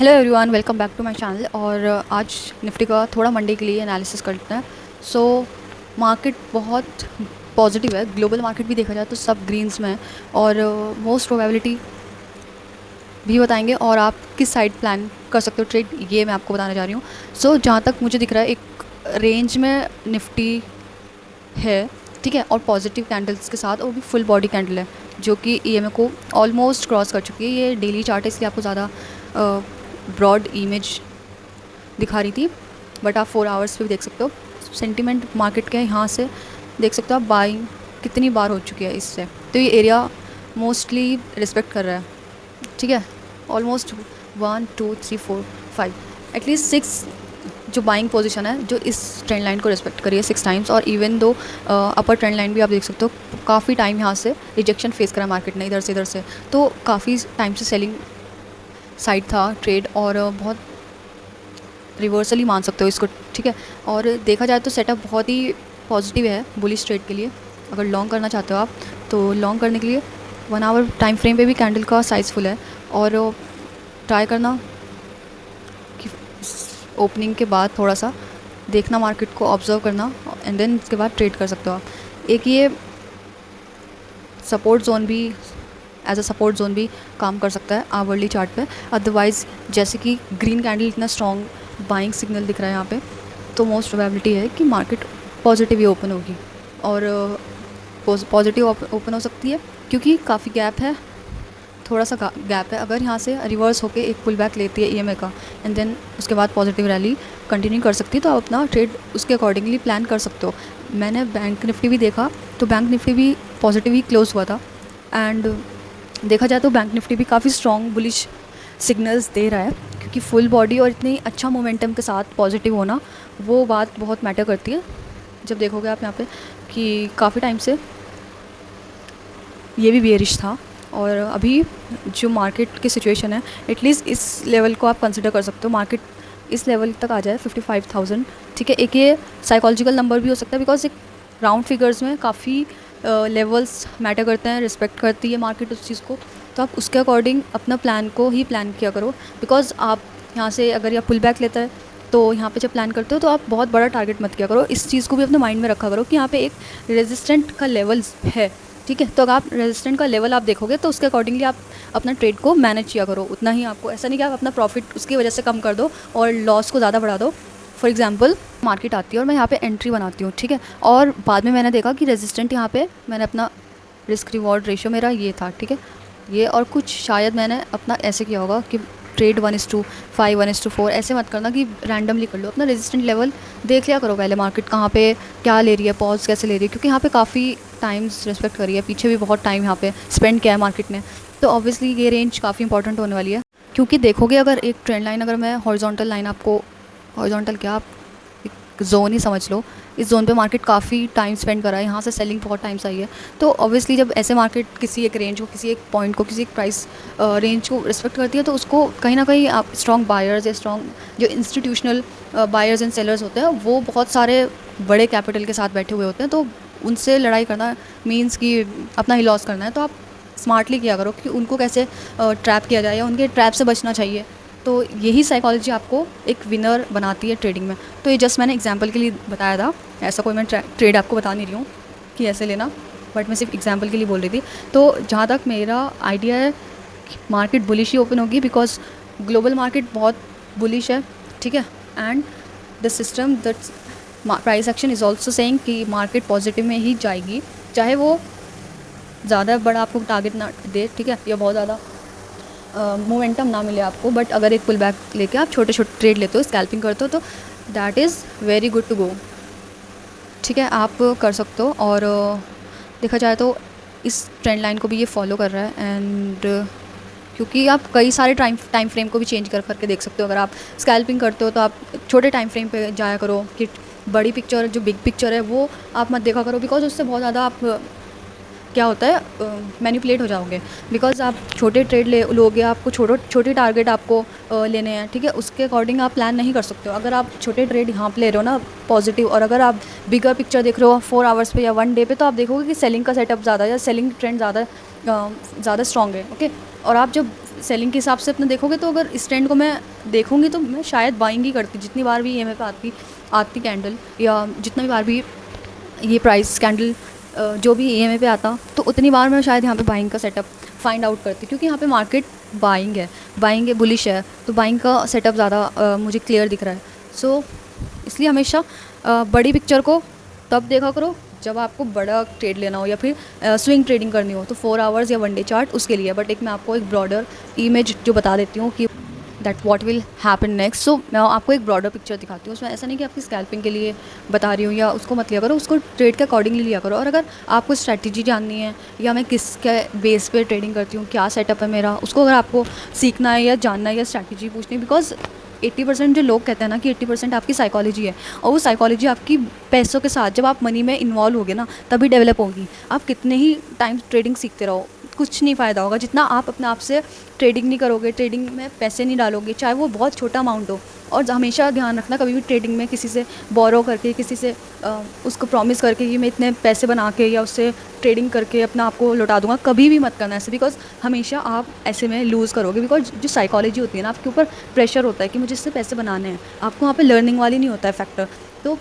Hello everyone, welcome back to my channel. और आज Nifty का थोड़ा मंडे के लिए एनालिसिस करते हैं। सो मार्केट बहुत पॉजिटिव है। ग्लोबल मार्केट भी देखा जाए तो सब ग्रीन्स में है और मोस्ट प्रोबेबिलिटी भी बताएंगे और आप किस साइड प्लान कर सकते हो ट्रेड, ये मैं आपको बताने जा रही हूँ। सो जहाँ तक मुझे दिख रहा है एक रेंज में निफ्टी है, ठीक है, और पॉजिटिव कैंडल्स के साथ, और वो भी फुल बॉडी कैंडल है जो कि ईएमए को ऑलमोस्ट क्रॉस कर चुकी है। ये डेली चार्ट है इसलिए आपको ज़्यादा ब्रॉड इमेज दिखा रही थी, बट आप 4 आवर्स पे भी देख सकते हो। सेंटिमेंट मार्केट के यहाँ से देख सकते हो आप बाइंग कितनी बार हो चुकी है इससे। तो ये एरिया मोस्टली रिस्पेक्ट कर रहा है, ठीक है। ऑलमोस्ट 1 2 3 4 5 एटलीस्ट 6 जो बाइंग पोजीशन है जो इस ट्रेंड लाइन को रिस्पेक्ट करिए 6 टाइम्स। और इवन दो अपर ट्रेंड लाइन भी आप देख सकते हो, काफ़ी टाइम यहाँ से रिजेक्शन फेस करा मार्केट ने इधर से, तो काफ़ी टाइम से सेलिंग साइड था ट्रेड, और बहुत रिवर्सल ही मान सकते हो इसको, ठीक है। और देखा जाए तो सेटअप बहुत ही पॉजिटिव है बुलिश ट्रेड के लिए। अगर लॉन्ग करना चाहते हो आप तो लॉन्ग करने के लिए 1 आवर टाइम फ्रेम पे भी कैंडल का साइज़ फुल है, और ट्राई करना कि ओपनिंग के बाद थोड़ा सा देखना, मार्केट को ऑब्जर्व करना, एंड देन उसके बाद ट्रेड कर सकते हो आप। एक ये सपोर्ट जोन भी एज अ सपोर्ट जोन भी काम कर सकता है आवरली चार्ट पे। अदरवाइज़ जैसे कि ग्रीन कैंडल इतना स्ट्रॉन्ग बाइंग सिग्नल दिख रहा है यहाँ पे, तो मोस्ट प्रोबेबिलिटी है कि मार्केट पॉजिटिव ही ओपन होगी, और पॉजिटिव ओपन हो सकती है क्योंकि काफ़ी गैप है, थोड़ा सा गैप है। अगर यहाँ से रिवर्स होके एक पुल बैक लेती है ईएमए का, एंड देन उसके बाद पॉजिटिव रैली कंटिन्यू कर सकती है, तो आप अपना ट्रेड उसके अकॉर्डिंगली प्लान कर सकते हो। मैंने बैंक निफ्टी भी देखा तो बैंक निफ्टी भी पॉजिटिव ही क्लोज हुआ था, एंड देखा जाए तो बैंक निफ्टी भी काफ़ी स्ट्रॉन्ग बुलिश सिग्नल्स दे रहा है, क्योंकि फुल बॉडी और इतनी अच्छा मोमेंटम के साथ पॉजिटिव होना, वो बात बहुत मैटर करती है। जब देखोगे आप यहाँ पे कि काफ़ी टाइम से ये भी बेरिश था, और अभी जो मार्केट की सिचुएशन है, एटलीस्ट इस लेवल को आप कंसिडर कर सकते हो। मार्केट इस लेवल तक आ जाए 55,000, ठीक है। एक ये साइकोलॉजिकल नंबर भी हो सकता है, बिकॉज एक राउंड फिगर्स में काफ़ी लेवल्स मैटर करते हैं, रिस्पेक्ट करती है मार्केट उस चीज़ को, तो आप उसके अकॉर्डिंग अपना प्लान को ही प्लान किया करो। बिकॉज आप यहाँ से अगर या पुल बैक लेता है तो यहाँ पे जब प्लान करते हो तो आप बहुत बड़ा टारगेट मत किया करो। इस चीज़ को भी अपने माइंड में रखा करो कि यहाँ पे एक रेजिस्टेंट का लेवल है, ठीक है। तो अगर आप रेजिस्टेंट का लेवल आप देखोगे तो उसके अकॉर्डिंगली आप अपना ट्रेड को मैनेज किया करो उतना ही। आपको ऐसा नहीं कि आप अपना प्रॉफिट उसकी वजह से कम कर दो और लॉस को ज़्यादा बढ़ा दो। फॉर एग्जांपल मार्केट आती है और मैं यहाँ पे एंट्री बनाती हूँ, ठीक है, और बाद में मैंने देखा कि रेजिस्टेंट यहाँ पे मैंने अपना रिस्क रिवॉर्ड रेशियो मेरा ये था, ठीक है, ये, और कुछ शायद मैंने अपना ऐसे किया होगा कि ट्रेड 1:5 1:4 ऐसे मत करना कि रैंडमली कर लो। अपना रेजिस्टेंट लेवल देख लिया करो पहले, मार्केट कहाँ पे क्या ले रही है, पॉज कैसे ले रही है, क्योंकि यहाँ पे काफ़ी टाइम्स रिस्पेक्ट करी है, पीछे भी बहुत टाइम यहाँ पे स्पेंड किया है मार्केट ने। तो ऑब्वियसली ये रेंज काफ़ी इंपॉर्टेंट होने वाली है, क्योंकि देखोगे अगर एक ट्रेंड लाइन, अगर मैं हॉरिजॉन्टल लाइन आपको, हॉरिजॉन्टल क्या, आप एक जोन ही समझ लो, इस जोन पे मार्केट काफ़ी टाइम स्पेंड करा है, यहाँ से सेलिंग बहुत टाइम से आई है। तो ऑब्वियसली जब ऐसे मार्केट किसी एक रेंज को, किसी एक पॉइंट को, किसी एक प्राइस रेंज को रिस्पेक्ट करती है, तो उसको कहीं ना कहीं आप स्ट्रॉन्ग बायर्स या स्ट्रॉन्ग जो इंस्टीट्यूशनल बायर्स एंड सेलर्स होते हैं, वो बहुत सारे बड़े कैपिटल के साथ बैठे हुए होते हैं, तो उनसे लड़ाई करना मीन्स कि अपना ही लॉस करना है। तो आप स्मार्टली किया करो कि उनको कैसे ट्रैप किया जाए या उनके ट्रैप से बचना चाहिए। तो यही साइकोलॉजी आपको एक विनर बनाती है ट्रेडिंग में। तो ये जस्ट मैंने एग्जांपल के लिए बताया था, ऐसा कोई मैं ट्रेड आपको बता नहीं रही हूँ कि ऐसे लेना, बट मैं सिर्फ एग्जांपल के लिए बोल रही थी। तो जहाँ तक मेरा आइडिया है, मार्केट बुलिश ही ओपन होगी, बिकॉज ग्लोबल मार्केट बहुत बुलिश है, ठीक है, and the system that price action is also saying कि मार्केट पॉजिटिव में ही जाएगी, चाहे वो ज़्यादा बड़ा आपको टारगेट ना दे, ठीक है, या बहुत ज़्यादा मोमेंटम ना मिले आपको, बट अगर एक पुल बैक लेके आप छोटे छोटे ट्रेड लेते हो, स्कैल्पिंग करते हो, तो that is very good to go, ठीक है, आप कर सकते हो। और देखा जाए तो इस ट्रेंड लाइन को भी ये फॉलो कर रहा है, एंड क्योंकि आप कई सारे टाइम फ्रेम को भी चेंज कर करके देख सकते हो। अगर आप स्कैल्पिंग करते हो तो आप छोटे टाइम फ्रेम पे जाया करो, कि बड़ी पिक्चर, जो बिग पिक्चर है वो आप मत देखा करो, बिकॉज उससे बहुत ज़्यादा आप क्या होता है मैनिपुलेट हो जाओगे। बिकॉज आप छोटे ट्रेड ले लोगे, आपको छोटे टारगेट आपको लेने हैं, ठीक है, उसके अकॉर्डिंग आप प्लान नहीं कर सकते हो। अगर आप छोटे ट्रेड यहाँ पे ले रहे हो ना पॉजिटिव, और अगर आप बिगर पिक्चर देख रहे हो 4 आवर्स पे या 1 डे पे, तो आप देखोगे कि सेलिंग का सेटअप ज़्यादा या सेलिंग ट्रेंड ज़्यादा स्ट्रॉन्ग है, ओके। और आप जब सेलिंग के हिसाब से अपना देखोगे तो अगर इस ट्रेंड को मैं देखूँगी तो मैं शायद बाइंग ही करती, जितनी बार भी ईएमआई पे आती कैंडल, या जितना भी बार भी ये प्राइस कैंडल जो भी ईएमआई पे आता, तो उतनी बार मैं शायद यहाँ पे बाइंग का सेटअप फाइंड आउट करती, क्योंकि यहाँ पे मार्केट बाइंग है, बुलिश है, तो बाइंग का सेटअप ज़्यादा मुझे क्लियर दिख रहा है। सो इसलिए हमेशा बड़ी पिक्चर को तब देखा करो जब आपको बड़ा ट्रेड लेना हो या फिर स्विंग ट्रेडिंग करनी हो, तो 4 आवर्स या 1 डे चार्ट उसके लिए। बट एक मैं आपको एक ब्रॉडर इमेज जो बता देती हूँ कि that what will happen next. So मैं आपको एक ब्रॉडर पिक्चर दिखाती हूँ। उसमें ऐसा नहीं कि आपकी स्कैल्पिंग के लिए बता रही हूँ, या उसको मत लिया करो, उसको ट्रेड के अकॉर्डिंगली लिया करो। और अगर आपको स्ट्रैटेजी जाननी है या मैं किसके बेस पे ट्रेडिंग करती हूँ, क्या सेटअप है मेरा, उसको अगर आपको सीखना है या जानना है या स्ट्रैटेजी पूछनी है, बिकॉज 80% जो लोग कहते हैं ना कि 80% आपकी साइकोलॉजी है, और वो साइकोलॉजी आपकी पैसों के साथ जब आप मनी में इन्वॉल्व होगे ना तभी डेवलप होगी। आप कितने ही टाइम ट्रेडिंग सीखते रहो, कुछ नहीं फ़ायदा होगा जितना आप अपने आप से ट्रेडिंग नहीं करोगे, ट्रेडिंग में पैसे नहीं डालोगे, चाहे वो बहुत छोटा अमाउंट हो। और हमेशा ध्यान रखना, कभी भी ट्रेडिंग में किसी से बोरो करके, किसी से उसको प्रॉमिस करके कि मैं इतने पैसे बना के या उससे ट्रेडिंग करके अपना आपको लौटा दूंगा, कभी भी मत करना ऐसे, बिकॉज हमेशा आप ऐसे में लूज़ करोगे। बिकॉज जो साइकोलॉजी होती है ना, आपके ऊपर प्रेशर होता है कि मुझे इससे पैसे बनाने हैं, आपको वहाँ पे लर्निंग वाली नहीं होता है फैक्टर। तो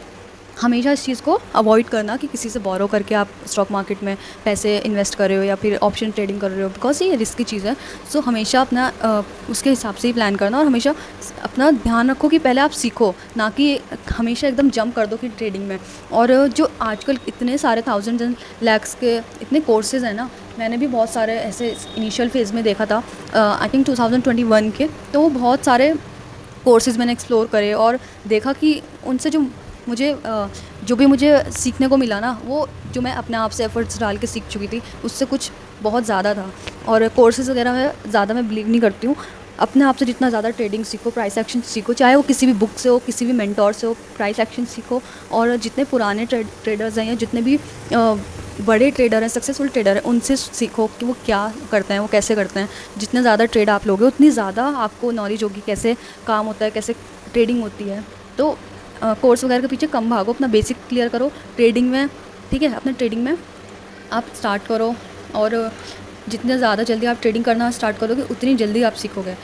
हमेशा इस चीज़ को अवॉइड करना कि किसी से बोरो करके आप स्टॉक मार्केट में पैसे इन्वेस्ट कर रहे हो या फिर ऑप्शन ट्रेडिंग कर रहे हो, बिकॉज ये रिस्क की चीज़ है। सो हमेशा अपना उसके हिसाब से ही प्लान करना, और हमेशा अपना ध्यान रखो कि पहले आप सीखो, ना कि हमेशा एकदम जंप कर दो कि ट्रेडिंग में। और जो आजकल इतने सारे थाउजेंड एंड लैक्स के इतने कोर्सेज़ हैं ना, मैंने भी बहुत सारे ऐसे इनिशियल फेज़ में देखा था, आई थिंक 2021 के, तो वो बहुत सारे कोर्सेज़ मैंने एक्सप्लोर करे और देखा कि उनसे जो भी मुझे सीखने को मिला ना, वो जो मैं अपने आप से एफर्ट्स डाल के सीख चुकी थी उससे कुछ बहुत ज़्यादा था। और कोर्सेज़ वगैरह में ज़्यादा मैं बिलीव नहीं करती हूँ। अपने आप से जितना ज़्यादा ट्रेडिंग सीखो, प्राइस एक्शन सीखो, चाहे वो किसी भी बुक से हो, किसी भी मेंटोर से हो, प्राइस एक्शन सीखो। और जितने पुराने ट्रेडर्स हैं या जितने भी बड़े ट्रेडर हैं, सक्सेसफुल ट्रेडर हैं, उनसे सीखो कि वो क्या करते हैं, वो कैसे करते हैं। जितने ज़्यादा ट्रेड आप लोगे उतनी ज़्यादा आपको नॉलेज होगी कैसे काम होता है, कैसे ट्रेडिंग होती है। तो कोर्स वगैरह के पीछे कम भागो, अपना बेसिक क्लियर करो ट्रेडिंग में, ठीक है। अपने ट्रेडिंग में आप स्टार्ट करो, और जितने ज़्यादा जल्दी आप ट्रेडिंग करना स्टार्ट करोगे उतनी जल्दी आप सीखोगे।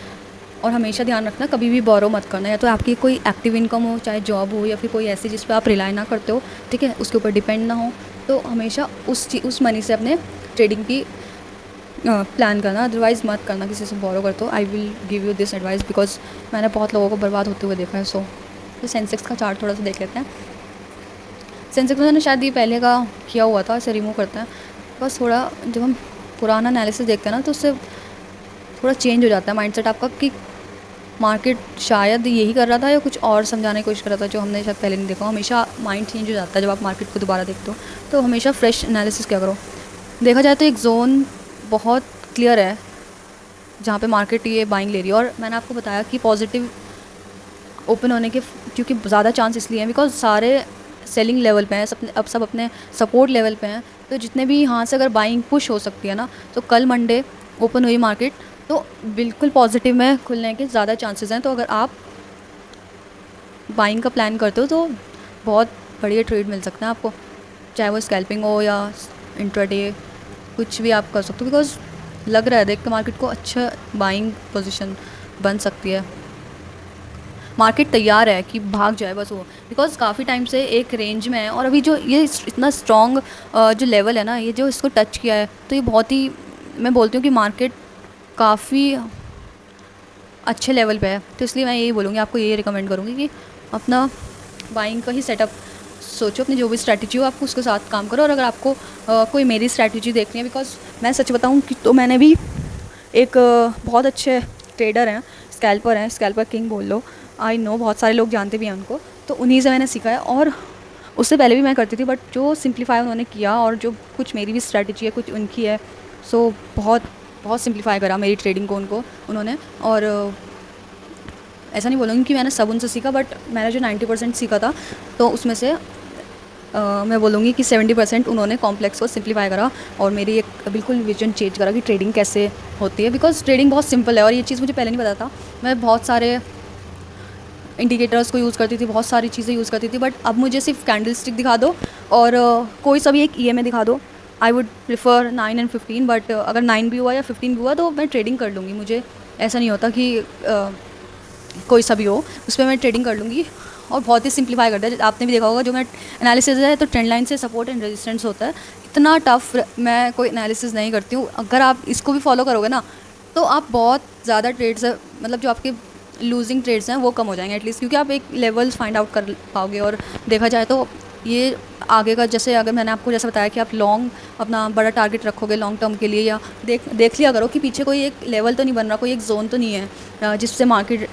और हमेशा ध्यान रखना कभी भी बोरो मत करना, या तो आपकी कोई एक्टिव इनकम हो, चाहे जॉब हो या फिर कोई ऐसी जिस पर आप रिलाई ना करते हो, ठीक है, उसके ऊपर डिपेंड ना हो, तो हमेशा उस मनी से अपने ट्रेडिंग की प्लान करना, अदरवाइज़ मत करना किसी से बोरो करते हो। I will give you this advice because मैंने बहुत लोगों को बर्बाद होते हुए देखा है। सो तो सेंसेक्स का चार्ट थोड़ा सा देख लेते हैं। सेंसेक्स में मैंने शायद ये पहले का किया हुआ था, इसे रिमूव करते हैं। बस थोड़ा जब हम पुराना एनालिसिस देखते हैं ना, तो उससे थोड़ा चेंज हो जाता है माइंडसेट आपका कि मार्केट शायद यही कर रहा था या कुछ और समझाने की कोशिश कर रहा था जो हमने शायद पहले नहीं देखा। हमेशा माइंड चेंज हो जाता है जब आप मार्केट को दोबारा देखते हो, तो हमेशा फ्रेश एनालिसिस क्या करो। देखा जाए तो एक जोन बहुत क्लियर है जहाँ पे मार्केट ये बाइंग ले रही है, और मैंने आपको बताया कि पॉजिटिव ओपन होने के क्योंकि ज़्यादा चांस इसलिए हैं बिकॉज सारे सेलिंग लेवल पे हैं, सब अपने सपोर्ट लेवल पे हैं। तो जितने भी यहाँ से अगर बाइंग पुश हो सकती है ना, तो कल मंडे ओपन हुई मार्केट तो बिल्कुल पॉजिटिव में खुलने के ज़्यादा चांसेस हैं। तो अगर आप बाइंग का प्लान करते हो तो बहुत बढ़िया ट्रेड मिल सकता है आपको, चाहे वो स्कैल्पिंग हो या इंट्राडे, कुछ भी आप कर सकते हो। बिकॉज लग रहा है देख के मार्केट को अच्छा बाइंग पोजीशन बन सकती है। मार्केट तैयार है कि भाग जाए बस वो, बिकॉज काफ़ी टाइम से एक रेंज में है, और अभी जो ये इतना स्ट्रॉन्ग जो लेवल है ना, ये जो इसको टच किया है, तो ये बहुत ही, मैं बोलती हूँ कि मार्केट काफ़ी अच्छे लेवल पे है। तो इसलिए मैं यही बोलूँगी, आपको ये रिकमेंड करूँगी कि अपना बाइंग का ही सेटअप सोचो, अपनी जो भी स्ट्रैटेजी हो आपको उसके साथ काम करो। और अगर आपको कोई मेरी स्ट्रैटेजी देखनी है, बिकॉज मैं सच बताऊँ कि तो मैंने भी एक बहुत अच्छे ट्रेडर हैं, स्कैल्पर किंग बोल लो, आई नो बहुत सारे लोग जानते भी हैं उनको, तो उन्हीं से मैंने सीखा है। और उससे पहले भी मैं करती थी, बट जो सिंप्लीफाई उन्होंने किया और जो कुछ मेरी भी स्ट्रैटेजी है कुछ उनकी है, सो बहुत बहुत सिंप्लीफाई करा मेरी ट्रेडिंग को उन्होंने। और ऐसा नहीं बोलूँगी कि मैंने सब उनसे सीखा, बट मैंने जो 90% सीखा था तो उसमें से मैं बोलूँगी कि 70% उन्होंने कॉम्प्लेक्स को सिंप्लीफाई करा और मेरी एक बिल्कुल विजन चेंज करा कि ट्रेडिंग कैसे होती है। बिकॉज ट्रेडिंग बहुत सिंपल है और ये चीज़ मुझे पहले नहीं पता था। मैं बहुत सारे इंडिकेटर्स को यूज़ करती थी, बहुत सारी चीज़ें यूज़ करती थी, बट अब मुझे सिर्फ कैंडल स्टिक दिखा दो और कोई सा भी एक EMA दिखा दो। आई वुड प्रेफर 9 और 15, बट अगर 9 भी हुआ या 15 भी हुआ तो मैं ट्रेडिंग कर लूँगी। मुझे ऐसा नहीं होता कि कोई सा भी हो उस पर मैं ट्रेडिंग कर लूँगी, और बहुत ही सिंप्लीफाई कर दिया। आपने भी देखा होगा जो मैं एनालिसिस है तो ट्रेंड लाइन से सपोर्ट एंड रेजिस्टेंस होता है, इतना टफ मैं कोई एनालिसिस नहीं करती हूँ। अगर आप इसको भी फॉलो करोगे ना तो आप बहुत ज़्यादा ट्रेड्स मतलब जो आपके लूजिंग ट्रेड्स हैं वो कम हो जाएंगे एटलीस्ट, क्योंकि आप एक लेवल्स फाइंड आउट कर पाओगे। और देखा जाए तो ये आगे का, जैसे अगर मैंने आपको जैसा बताया कि आप लॉन्ग अपना बड़ा टारगेट रखोगे लॉन्ग टर्म के लिए, या देख लिया करो कि पीछे कोई एक लेवल तो नहीं बन रहा, कोई एक जोन तो नहीं है जिससे मार्केट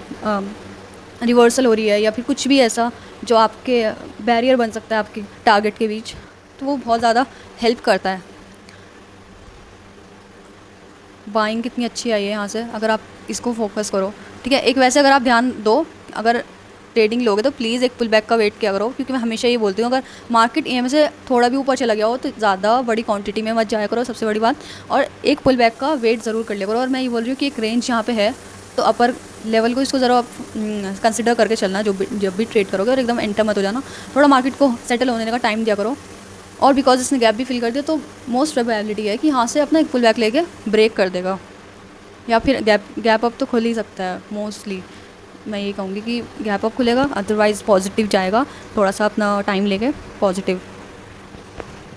रिवर्सल हो रही है, या फिर कुछ भी ऐसा जो आपके बैरियर बन सकता है आपके टारगेट के बीच, तो वो बहुत ज़्यादा हेल्प करता है। बाइंग कितनी अच्छी आई है यहाँ से, अगर आप इसको फोकस करो, ठीक है। एक वैसे अगर आप ध्यान दो, अगर ट्रेडिंग लोगे तो प्लीज़ एक पुल बैक का वेट किया करो, क्योंकि मैं हमेशा ये बोलती हूँ अगर मार्केट EM से थोड़ा भी ऊपर चला गया हो तो ज़्यादा बड़ी क्वांटिटी में मत जाया करो, सबसे बड़ी बात। और एक पुल बैक का वेट ज़रूर कर लिया करो। और मैं ये बोल रही हूँ कि एक रेंज यहाँ पे है तो अपर लेवल को इसको ज़रा कंसिडर करके चलना जब भी ट्रेड करोगे, और एकदम एंटर मत हो जाना, थोड़ा मार्केट को सेटल होने का टाइम दिया करो। और बिकॉज इसने गैप भी फिल कर दिया तो मोस्ट प्रोबेबिलिटी है कि यहाँ से अपना एक पुल बैक लेके ब्रेक कर देगा, या फिर गैप अप तो खुल ही सकता है। मोस्टली मैं ये कहूँगी कि गैप अप खुलेगा, अदरवाइज़ पॉजिटिव जाएगा, थोड़ा सा अपना टाइम लेके पॉजिटिव।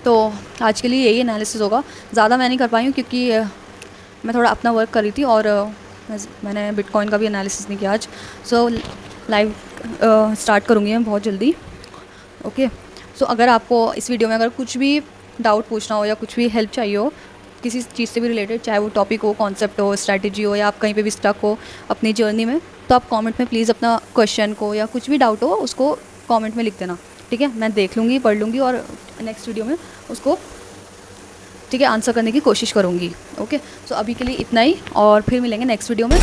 तो आज के लिए यही एनालिसिस होगा, ज़्यादा मैं नहीं कर पाई हूँ क्योंकि मैं थोड़ा अपना वर्क कर रही थी, और मैंने बिटकॉइन का भी एनालिसिस नहीं किया आज। सो लाइव स्टार्ट करूँगी मैं बहुत जल्दी। ओके, सो अगर आपको इस वीडियो में अगर कुछ भी डाउट पूछना हो या कुछ भी हेल्प चाहिए हो किसी चीज़ से भी रिलेटेड, चाहे वो टॉपिक हो, कॉन्सेप्ट हो, स्ट्रैटेजी हो, या आप कहीं पे भी स्टक हो अपनी जर्नी में, तो आप कमेंट में प्लीज़ अपना क्वेश्चन को या कुछ भी डाउट हो उसको कमेंट में लिख देना, ठीक है। मैं देख लूँगी, पढ़ लूँगी, और नेक्स्ट वीडियो में उसको, ठीक है, आंसर करने की कोशिश करूँगी। ओके, सो अभी के लिए इतना ही, और फिर मिलेंगे नेक्स्ट वीडियो में।